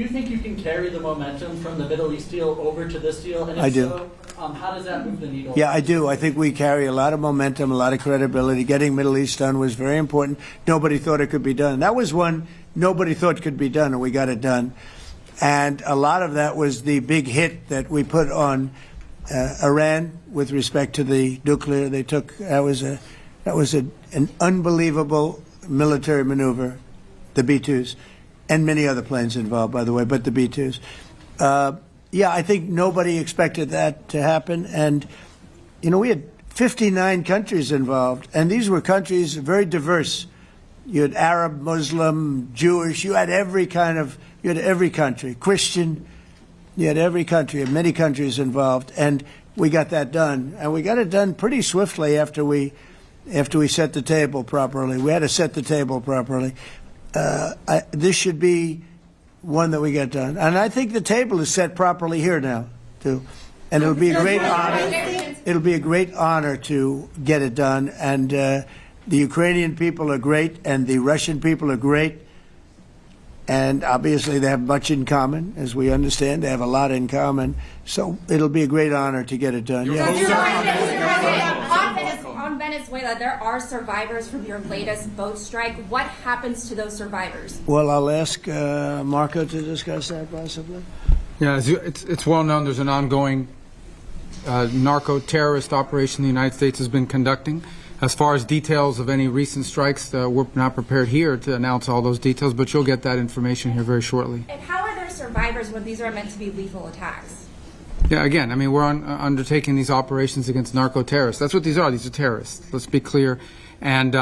you think you can carry the momentum from the Middle East deal over to this deal? And if I do. So, how does that move the needle? Yeah, I do. I think we carry a lot of momentum, a lot of credibility. Getting Middle East done was very important. Nobody thought it could be done. That was one nobody thought could be done, and we got it done. And a lot of that was the big hit that we put on Iran with respect to the nuclear. They took that was an unbelievable military maneuver, the B-2s, and many other planes involved, by the way, but the B-2s. Yeah, I think nobody expected that to happen. And, you know, we had 59 countries involved, and these were countries very diverse. You had Arab, Muslim, Jewish, you had every country, Christian, you had every country, and many countries involved, and we got that done. And we got it done pretty swiftly after we set the table properly. We had to set the table properly. This should be one that we get done. And I think the table is set properly here now, too. And it'll be a great honor. It'll be a great honor to get it done. And the Ukrainian people are great, and the Russian people are great. And obviously they have much in common, as we understand. They have a lot in common. So it'll be a great honor to get it done. On Venezuela, there are survivors from your latest boat strike. What happens to those survivors? Well, I'll ask Marco to discuss that possibly. Yeah, it's well known there's an ongoing narco-terrorist operation the United States has been conducting. As far as details of any recent strikes, we're not prepared here to announce all those details, but you'll get that information here very shortly. And how are there survivors when these are meant to be lethal attacks? Yeah, again, I mean, we're undertaking these operations against narco-terrorists. That's what these are. These are terrorists. Let's be clear. And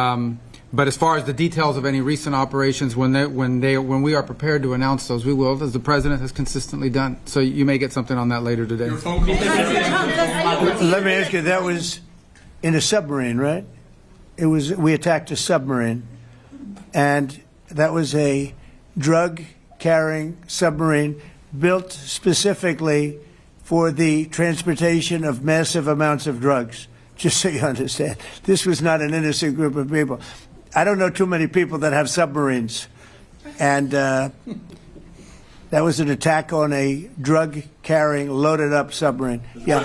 but as far as the details of any recent operations, when we are prepared to announce those, we will, as the president has consistently done. So you may get something on that later today. Let me ask you, that was in a submarine, right? We attacked a submarine, and that was a drug-carrying submarine built specifically for the transportation of massive amounts of drugs, just so you understand. This was not an innocent group of people. I don't know too many people that have submarines. And that was an attack on a drug-carrying, loaded-up submarine. Yeah.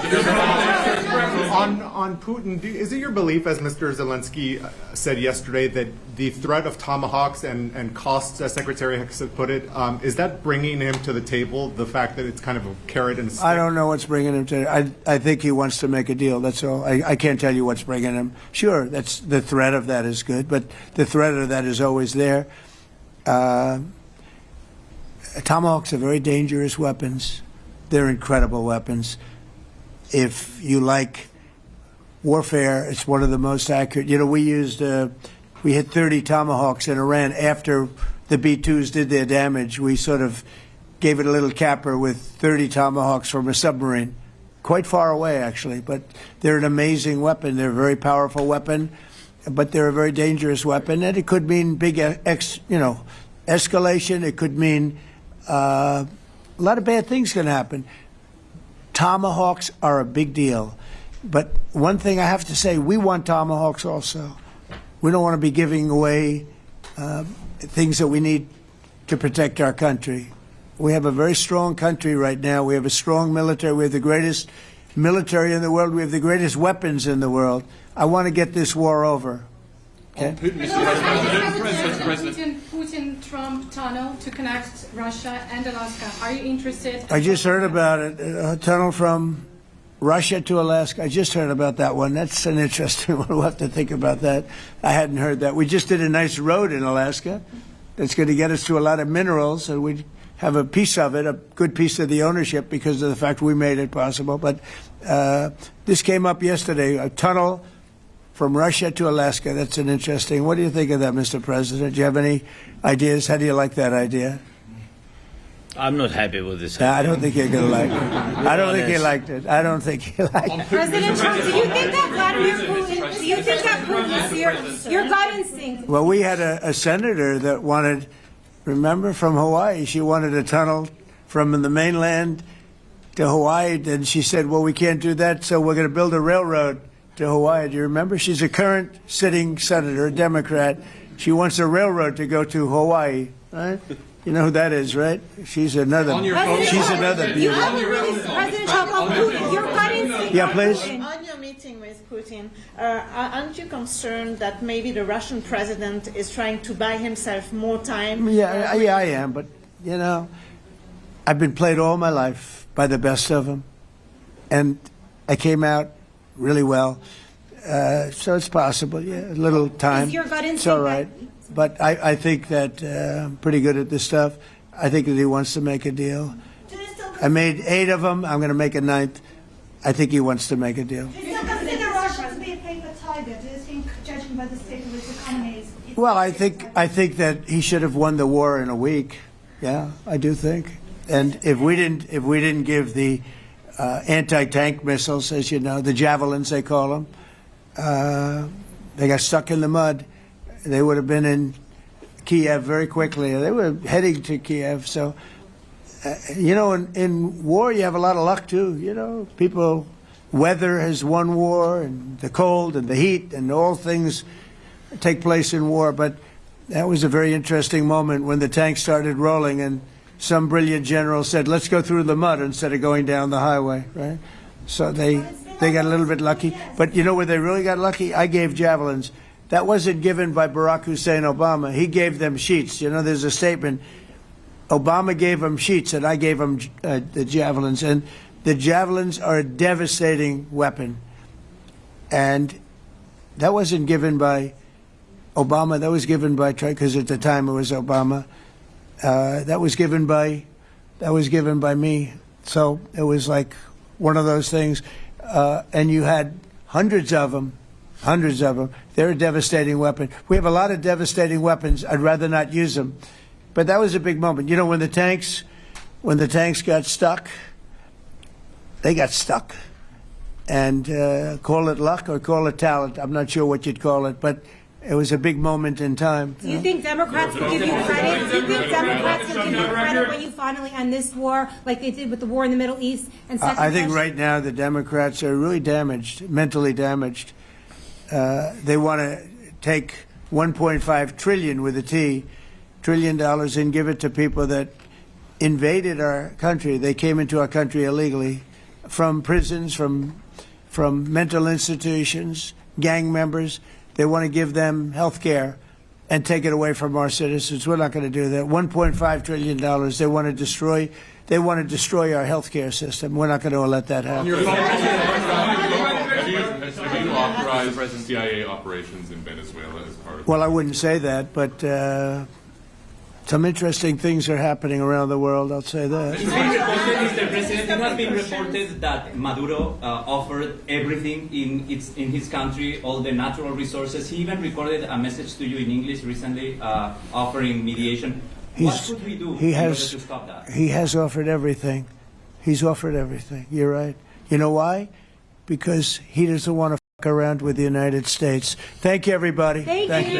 On Putin, is it your belief, as Mr. Zelensky said yesterday, that the threat of tomahawks and costs, as Secretary Hicks put it, is that bringing him to the table, the fact that it's kind of a carrot and a stick? I don't know what's bringing him to I think he wants to make a deal, that's all. I can't tell you what's bringing him. Sure, that's the threat of that is good, but the threat of that is always there. Tomahawks are very dangerous weapons. They're incredible weapons. If you like warfare, it's one of the most accurate. You know, we hit 30 Tomahawks in Iran after the B-2s did their damage. We sort of gave it a little capper with 30 Tomahawks from a submarine, quite far away actually. But they're an amazing weapon. They're a very powerful weapon, but they're a very dangerous weapon, and it could mean big, escalation. It could mean a lot of bad things can happen. Tomahawks are a big deal. But one thing I have to say, we want Tomahawks also. We don't want to be giving away things that we need to protect our country. We have a very strong country right now. We have a strong military. We have the greatest military in the world. We have the greatest weapons in the world. I want to get this war over. Okay? Putin-Trump tunnel to connect Russia and Alaska. Are you interested? I just heard about it. A tunnel from Russia to Alaska. I just heard about that one. That's an interesting one. We'll have to think about that. I hadn't heard that. We just did a nice road in Alaska that's going to get us to a lot of minerals, and we have a piece of it, a good piece of the ownership because of the fact we made it possible. But this came up yesterday, a tunnel from Russia to Alaska. That's an interesting. What do you think of that, Mr. President? Do you have any ideas? How do you like that idea? I'm not happy with this. I don't think you're going to like it. I don't think he liked it. I don't think he liked it. President Trump, do you think that Vladimir Putin, do you think that Putin's your gut instinct? Well, we had a senator that wanted, remember, from Hawaii, she wanted a tunnel from the mainland to Hawaii, and she said, well, we can't do that, so we're going to build a railroad to Hawaii. Do you remember? She's a current sitting senator, a Democrat. She wants a railroad to go to Hawaii, right? You know who that is, right? She's another. She's another You beauty. have a really President Trump on Putin. Your gut instinct. Yeah, on please. Putin. On your meeting with Putin, aren't you concerned that maybe the Russian president is trying to buy himself more time? Yeah, I am. But you know, I've been played all my life by the best of them, and I came out really well. So it's possible. Yeah, a little time. Is your gut It's instinct all right. But I think that I'm pretty good at this stuff. I think that he wants to make a deal. I made 8 of them. I'm going to make a 9th. I think he wants to make a deal. Do you consider Russia to be a paper tiger? Do you think, judging by the state of its economy, Well, I think that he should have won the war in a week. Yeah, I do think. And if we didn't give the anti-tank missiles, as you know, the javelins they call them, they got stuck in the mud. They would have been in Kiev very quickly. They were heading to Kiev. So, you know, in war you have a lot of luck too. You know, weather has won war, and the cold and the heat and all things take place in war. But that was a very interesting moment when the tanks started rolling and some brilliant general said, let's go through the mud instead of going down the highway, right? So they got a little bit lucky. But you know where they really got lucky? I gave javelins. That wasn't given by Barack Hussein Obama. He gave them sheets. You know, there's a statement. Obama gave them sheets, and I gave them the javelins. And the javelins are a devastating weapon. And that wasn't given by Obama. That was given by, because at the time it was Obama. That was given by me. So it was like one of those things. And you had hundreds of them. They're a devastating weapon. We have a lot of devastating weapons. I'd rather not use them. But that was a big moment. You know, when the tanks got stuck, they got stuck. And call it luck or call it talent. I'm not sure what you'd call it, but it was a big moment in time. Do you think Democrats can give you credit? Do you think Democrats can give you credit when you finally end this war, like they did with the war in the Middle East? And I think right now the Democrats are really damaged, mentally damaged. They want to take $1.5 trillion with a T, $1 trillion, and give it to people that invaded our country. They came into our country illegally from prisons, from mental institutions, gang members. They want to give them health care and take it away from our citizens. We're not going to do that. $1.5 trillion. They want to destroy. They want to destroy our health care system. We're not going to let that happen. Have you authorized CIA operations in Venezuela as part of? Well, I wouldn't say that, but some interesting things are happening around the world. I'll say that. It's been reported, Mr. President, it has been reported that Maduro offered everything in his country, all the natural resources. He even recorded a message to you in English recently, offering mediation. What should we do in order to stop that? He has offered everything. He's offered everything. You're right. You know why? Because he doesn't want to fuck around with the United States. Thank you, everybody. Thank you.